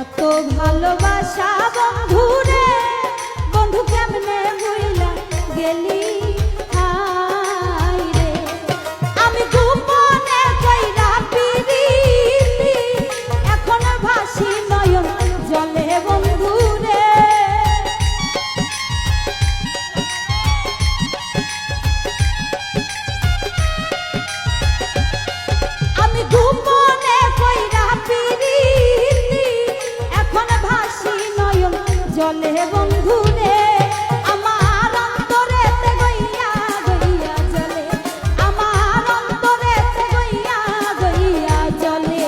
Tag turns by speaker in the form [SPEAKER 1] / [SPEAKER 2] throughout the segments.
[SPEAKER 1] এত ভালোবাসা বন্ধুরে, বন্ধু কেমনে ভুইলা গেলি হায়রে। আমি গোপনে কইরা পিরিতি, এখন ভাসি নয়ন জলে বন্ধুরে। আমি গোপনে কইরা পিরিতি, এখন ভাসি নয়ন জলে বন্ধুরে। আমার অন্তরেতে গইয়া গইয়া জলে, আমার অন্তরেতে গইয়া গইয়া জলে।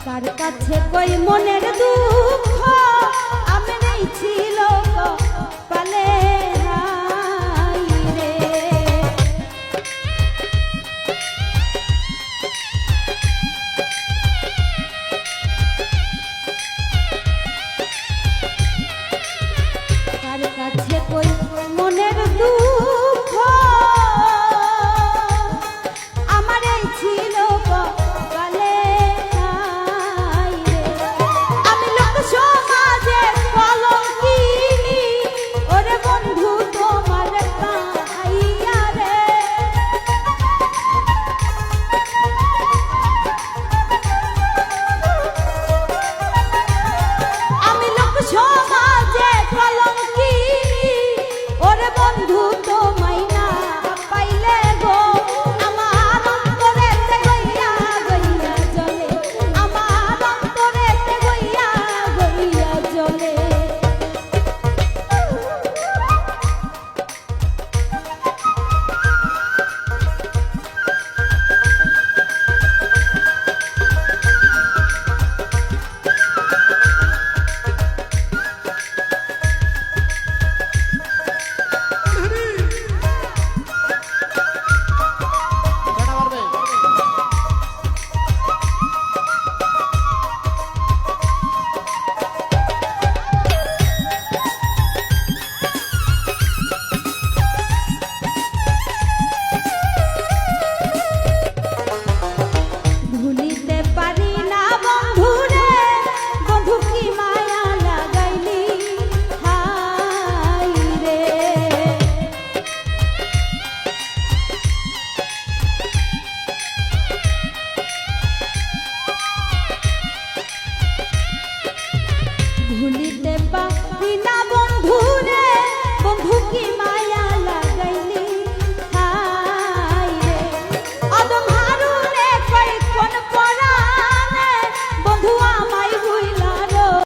[SPEAKER 1] কার কাছে কই মনের দুঃখ, আমি নেই ছিল পালে